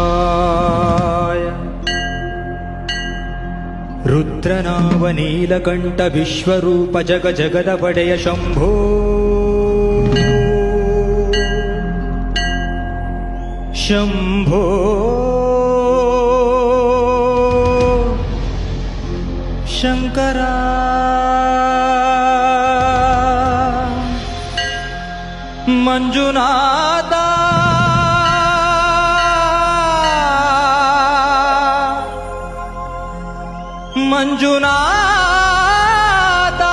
शिवाय रुद्रनावनीलकण्ठ विश्वरूप जग जगदवडय शम्भो शम्भो शङ्करा मंजुनाथा मंजुनाथा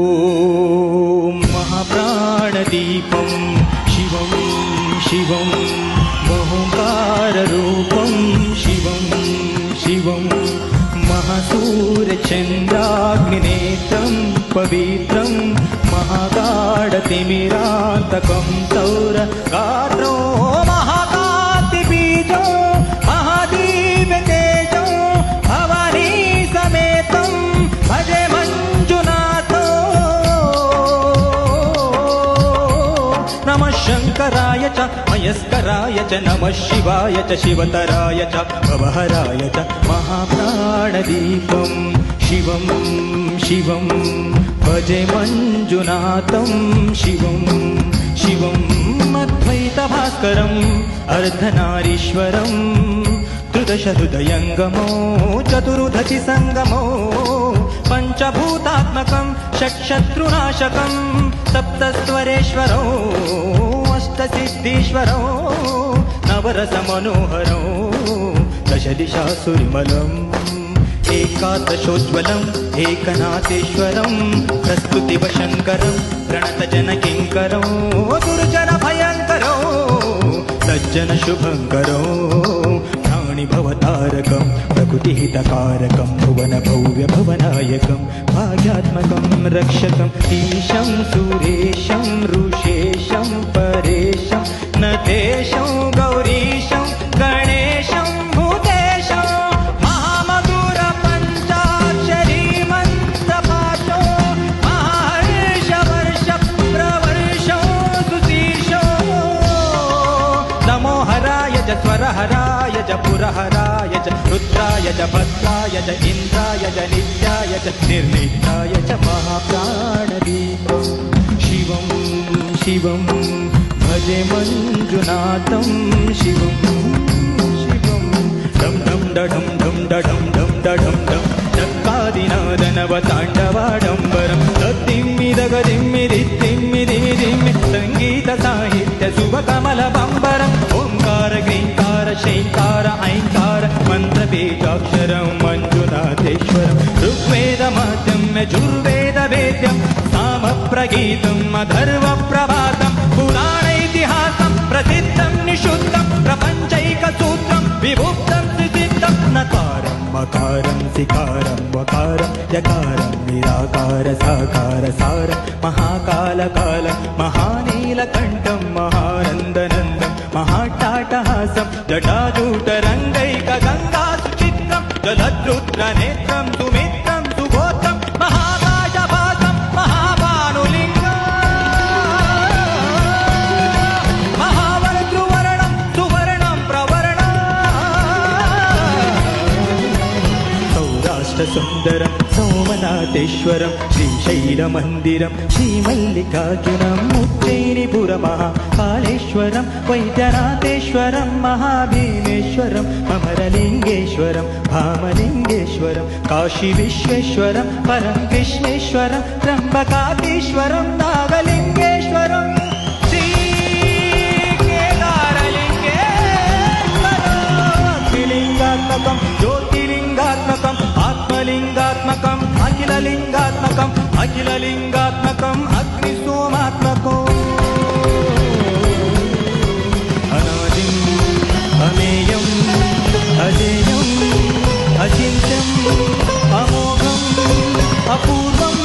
ओम महाप्राणदीपं शिवं शिवं ओंकाररूपं शिवं शिवं महासूर्यचन्द्राग्निनेत्रं पवित्रं महागाढतिमिरान्तकं सौरगात्रो महाकान्तिबीजो महादीव्यतेजो भवानी समेतं भजे मंजुनाथो नमः शङ्कराय च मयस्कराय च नमः शिवाय च शिवतराय च भवहराय च महाप्राणदीपं शिवं शिवं भजे मंजुनाथं शिवं शिवं अद्वैतभास्करम् अर्धनारीश्वरं त्रिदशहृदयङ्गमो चतुर्दशि सङ्गमो पञ्चभूतात्मकं षट्शत्रुनाशकं सप्तस्वरेश्वरो अष्टसिद्धीश्वरो नवरसमनोहरो दशदिशासुरिमलम् एकादशोज्ज्वलम् एकनाथेश्वरं प्रस्तुतिवशङ्करं प्रणतजनकिङ्करो दुर्जनभयङ्करो सज्जनशुभङ्करो प्राणिभवतारकं प्रकृतिहितकारकं भुवनभव्यभवनायकं भाग्यात्मकं रक्षकं ईशं सुरेशं ऋषेशं परेशं नतेशं गौरीशं गणेशं भूतेशं महामधुरपञ्चाक्षरी मन्त्रपाशो महर्षवर्षप्रवर्षो सुशीर्षो नमो हराय च स्वरहराय च पुरहराय च रुद्राय च भद्राय च इन्द्राय च नित्याय च निर्नित्याय च महाप्राणदीपं शिवं शिवं भजे मंजुनाथं शिवं शिवं डं डं डं डं डं डं डं डं चक्कादिनादनवताण्डवाडम्बरं तत्तिम्मिदगदिम्मिदित्तिम्मिदिमिदिम्मि सङ्गीतसाहित्य शुभकमलबम्बरम् ओंकार ग्रींकार शैंकार ऐंकार मन्त्रबीजाक्षरं मंजुनाथेश्वरं ऋग्वेदमाद्यं यजुर्वेदवेद्यं सामप्रगीतम् अथर्वप्रभातं पुराणैतिहासं प्रसिद्धं निशुद्धं प्रपञ्चैकसूत्रं विभुक्तं सुसिद्धं नकारं मकारं सिकारं वकारं यकारं निराकार साकार सारं महाकालकालं महानीलकण्ठं महानन्दनन्दं महाट्टाटहासं जटाजूटरङ्गैकगङ्गासुचित्रं जलद्रुद्रनेत्रं सुमित्रं सुगोत्रं महाकाशभासं महाभानुलिङ्गं महावरद्रुवर्णं सुवर्णं प्रवर्णं सौराष्ट्रसुन्दरं सोमनाथेश्वरं श्रीशैलमन्दिरं श्रीमल्लिकार्जुनं उज्जयिनीपुरमहाकालेश्वरं वैद्यनाथेश्वरं महाभीमेश्वरं अमरलिङ्गेश्वरं भामलिङ्गेश्वरं काशीविश्वेश्वरं परं कृष्णेश्वरं त्र्यम्बकाधीश्वरं नागलिङ्गेश्वरं श्रीकेदारलिङ्गेश्वरं ज्योतिलिङ्गात्मकं आत्मलिङ्गात्मकम् अखिललिङ्गात्मकम् अखिललिङ्गात्मकम् अग्निसोमात्मकम् अनादिम् अमेयम् अजेयम् अचिन्त्यम् अमोघम् अपूर्वम्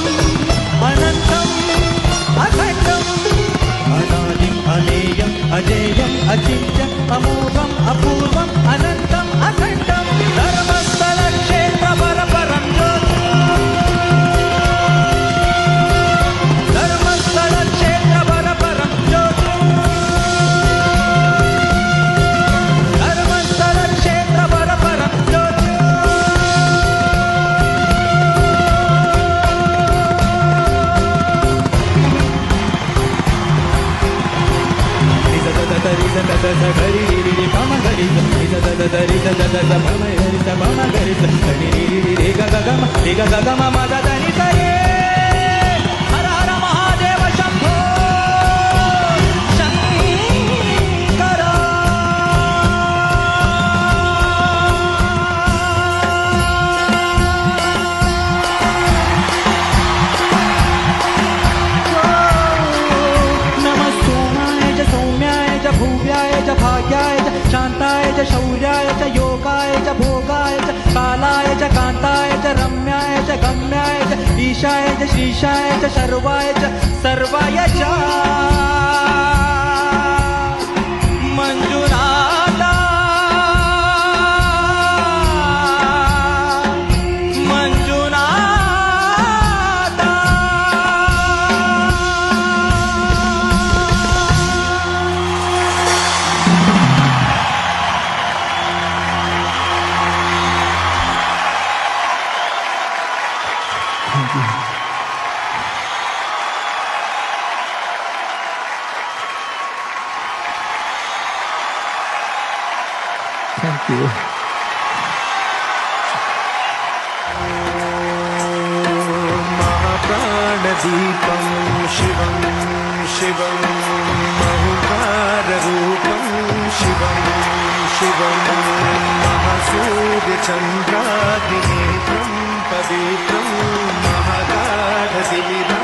अचिन्त्य अमोघम् अपूर्वम् अनन्तम् अखण्डम् धर्मस्थलक्षेत्रपरपरं ज्योतिः धर्मस्थलक्षेत्रपरपरं ज्योतिः धर्मस्थलक्षेत्रपरपरं ज्योतिः हर हर महादेव शंभो शंकर नमः सोमाय च सौम्याय च भूव्याय च भाग्याय च शान्ताय च शौर्याय च योगाय च भोगाय च कालाय च कान्ताय च रम्याय च गम्याय च ईशाय च श्रीशाय च शर्वाय च सर्वाय च मंजुनाथा मंजुनाथा Thank you. महाप्राणदीपं शिवं शिवं महुकाररूपं शिवं शिवं महासूर्यचन्द्राग्निनेत्रं पवित्रं महागाढतिमिरं